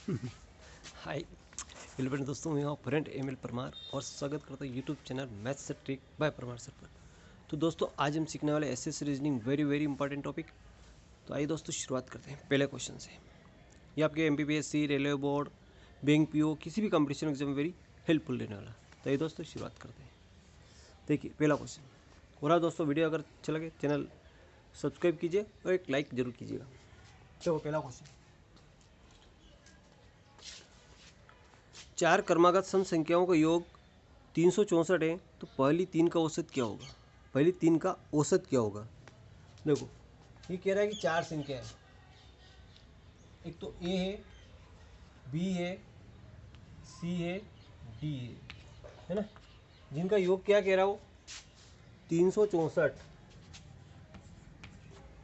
Hi hello दोस्तों, मैं हूँ फ्रेंड एमएल परमार और स्वागत करता हूँ यूट्यूब चैनल मैथ्स से ट्रिक बाय परमार सर पर। तो दोस्तों आज हम सीखने वाले SS reasoning very important topic. तो आइए दोस्तों शुरुआत करते हैं पहले क्वेश्चन से। ये आपके MPPSC, railway board, bank PO किसी भी कंपटीशन एग्जाम में वेरी हेल्पफुल रहने वाला। तो आइए दोस्तों शुरुआत करते हैं। देखिए पहला क्वेश्चन हो रहा दोस्तों, वीडियो अगर अच्छा लगे चैनल सब्सक्राइब कीजिए और एक लाइक जरूर कीजिएगा। तो पहला क्वेश्चन, चार क्रमागत सम संख्याओं का योग 364 है, तो पहली तीन का औसत क्या होगा? पहली तीन का औसत क्या होगा? देखो ये कह रहा है कि चार संख्या है, एक तो ए है, बी है, सी है, डी है ना, जिनका योग क्या कह रहा हो? 364।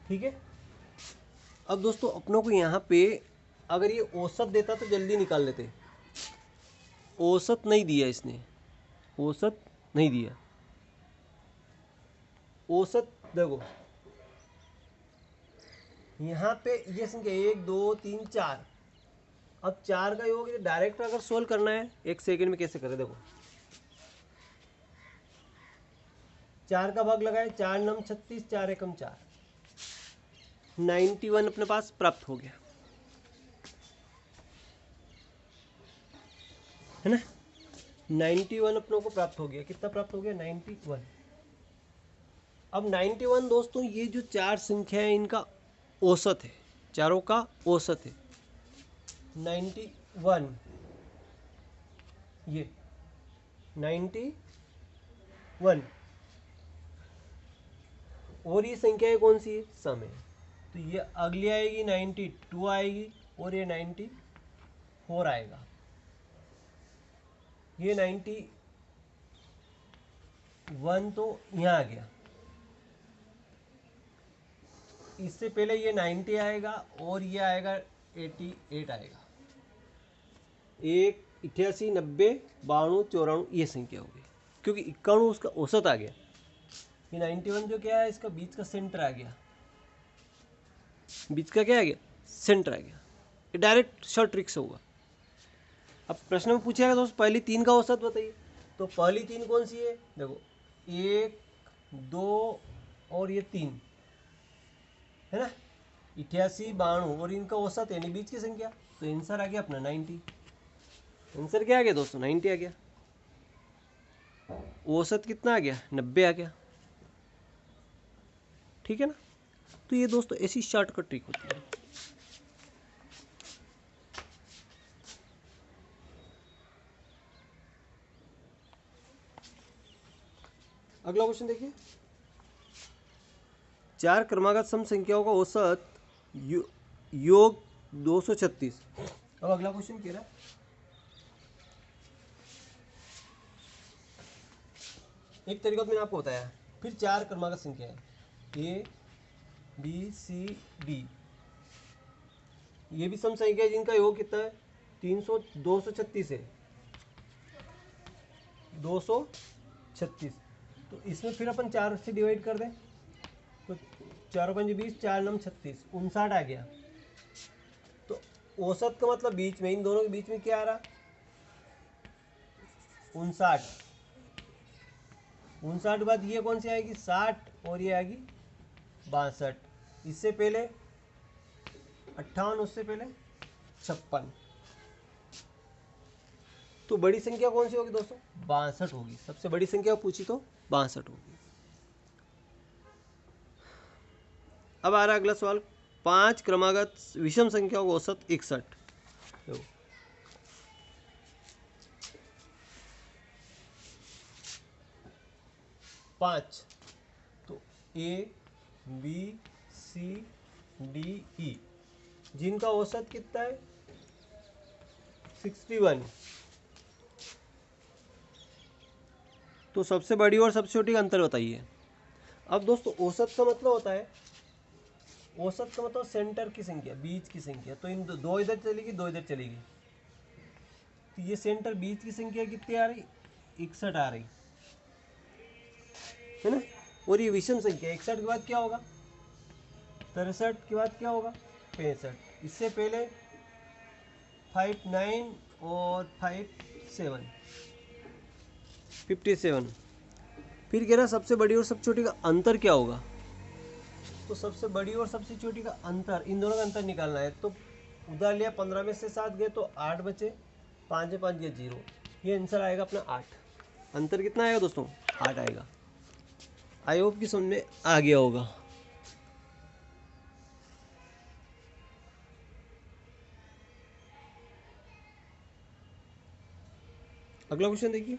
ठीक है। अब दोस्तों अपनों को यहाँ पे अगर ये औसत देता तो जल्दी निकाल लेते। औसत नहीं दिया इसने, औसत नहीं दिया। औसत देखो यहाँ पे ये संख्या 1 2 3 4। अब चार का योग डायरेक्ट अगर सोल्व करना है एक सेकंड में कैसे करें? देखो चार का भाग लगाए, 4 नम 36, 4 एकम 4, 91 अपने पास प्राप्त हो गया है ना। 91 अपनों को प्राप्त हो गया। कितना प्राप्त हो गया? 91। अब 91 दोस्तों ये जो चार संख्या है इनका औसत है, चारों का औसत है 91। ये 91 और ये संख्या कौन सी है? सम है। तो ये अगली आएगी 92 आएगी और ये 94 आएगा। ये 91 तो यहाँ आ गया। इससे पहले ये 90 आएगा और ये आएगा 88 आएगा। 1 88 90 92 94 ये संख्या होगी, क्योंकि 91 उसका औसत आ गया। ये 91 जो क्या है, इसका बीच का सेंटर आ गया। बीच का क्या आ गया? सेंटर आ गया। ये डायरेक्ट शॉर्ट ट्रिक से होगा। अब प्रश्न में पूछेगा दोस्त पहली तीन का औसत बताइए। तो पहली तीन कौन सी है? देखो 1 2 और ये 3 है ना, 88 92 और इनका औसत यानी बीच की संख्या। तो आंसर आ गया अपना 90। आंसर क्या आ गया दोस्तों? 90 आ गया। औसत कितना आ गया? 90 आ गया। ठीक है ना। तो ये दोस्तों ऐसी शॉर्टकट ट्रिक होती है। अगला क्वेश्चन देखिए, चार क्रमागत सम संख्याओं का औसत योग 236। अब अगला क्वेश्चन कह रहा है एक तरीका तो मैंने आपको बताया, फिर चार क्रमागत संख्या है ए बी सी डी, ये भी सम संख्या है जिनका योग कितना है? 236 है, 236। तो इसमें फिर अपन चार से डिवाइड कर दें तो 4 5 20, 4 9 36, 59 आ गया। तो औसत का मतलब बीच में, इन दोनों के बीच में क्या आ रहा? 59। 59 बाद ये कौन सी आएगी? 60 और ये आएगी 62। इससे पहले 58, उससे पहले 56। तो बड़ी संख्या कौन सी होगी दोस्तों? 62 होगी। सबसे बड़ी संख्या पूछी तो 62 होगी। अब आ रहा अगला सवाल, पांच क्रमागत विषम संख्याओं का औसत 61। 5, तो A B C D E, जिनका औसत कितना है? 61। तो सबसे बड़ी और सबसे छोटी का अंतर बताइए। अब दोस्तों औसत का मतलब होता है, औसत का मतलब सेंटर की संख्या, बीच की संख्या। तो इन दो इधर चलेगी, दो इधर चलेगी, तो ये सेंटर बीच की संख्या कितनी आ रही? 61 आ रही है ना। और ये विषम संख्या 61 के बाद क्या होगा? 63 के बाद क्या होगा? 65। इससे पहले 5 9 और 5 7 57। फिर कह रहा सबसे बड़ी और सबसे छोटी का अंतर क्या होगा। तो सबसे बड़ी और सबसे छोटी का अंतर, इन दोनों का अंतर निकालना है। तो उधर लिया 15 में से 7 गए तो 8 बचे, 5 में 5 गया 0। ये आंसर आएगा अपना 8। अंतर कितना आएगा दोस्तों, 8 आएगा। आई होप कि समझ में आ गया होगा। अगला क्वेश्चन देखिए,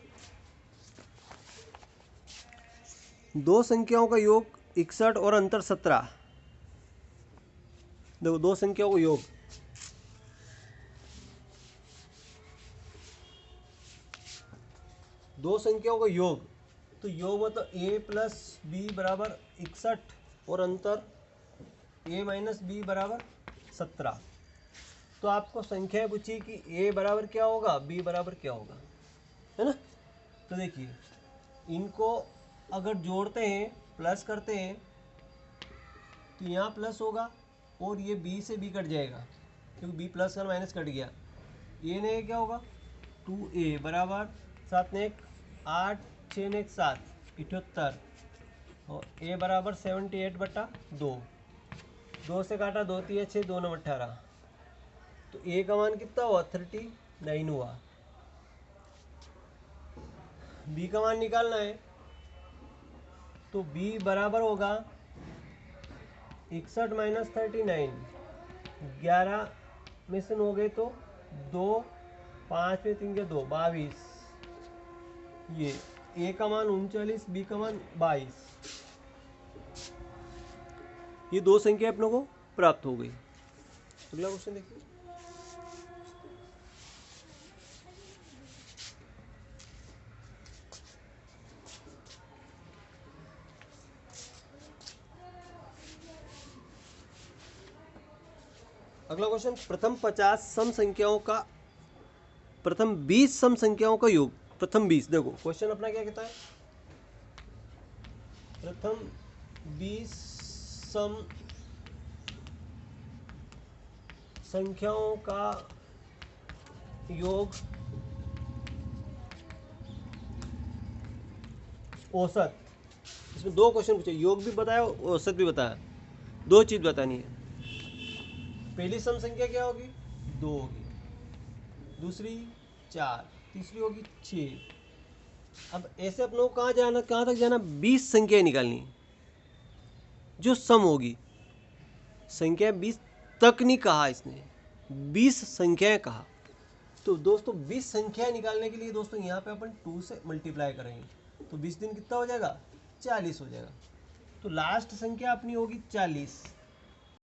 दो संख्याओं का योग 61 और अंतर 17। देखो दो संख्याओं का योग, दो संख्याओं का योग, तो योग मतलब a प्लस बी बराबर 61 और अंतर a माइनस बी बराबर 17। तो आपको संख्या पूछी कि a बराबर क्या होगा, b बराबर क्या होगा, है ना। तो देखिए इनको अगर जोड़ते हैं, प्लस करते हैं, तो यहाँ प्लस होगा और ये b से b कट जाएगा क्योंकि b प्लस और माइनस कट गया। ये ने क्या होगा 2a बराबर 7 ने 1 8 6 ने 1 7 78 और a बराबर 78/2। 2 से काटा 2 3 6 2 9 18। तो a का मान कितना हुआ 39 हुआ। b का मान निकालना है, तो b बराबर होगा 61 माइनस 39। 11 में से हो गए तो 2, 5 में 3 के 2 22। ये a का मान 39, b का मान 22। ये दो संख्या अपनों को प्राप्त हो गई। अगला क्वेश्चन देखिए, अगला क्वेश्चन, प्रथम 50 सम संख्याओं का, प्रथम 20 सम संख्याओं का योग। प्रथम 20, देखो क्वेश्चन अपना क्या कहता है, प्रथम 20 सम संख्याओं का योग औसत। इसमें दो क्वेश्चन पूछे, योग भी बताया औसत भी बताया, दो चीज बतानी है। पहली सम संख्या क्या होगी 2 होगी, दूसरी 4, तीसरी होगी 6। अब ऐसे अपनों को कहाँ तक जाना, 20 संख्या निकालनी जो सम होगी। संख्या 20 तक नहीं कहा इसने, 20 संख्याएं कहा। तो दोस्तों 20 संख्याएं निकालने के लिए दोस्तों यहाँ पे अपन 2 से मल्टीप्लाई करेंगे तो 20 दिन कितना हो जाएगा 40 हो जाएगा। तो लास्ट संख्या अपनी होगी 40।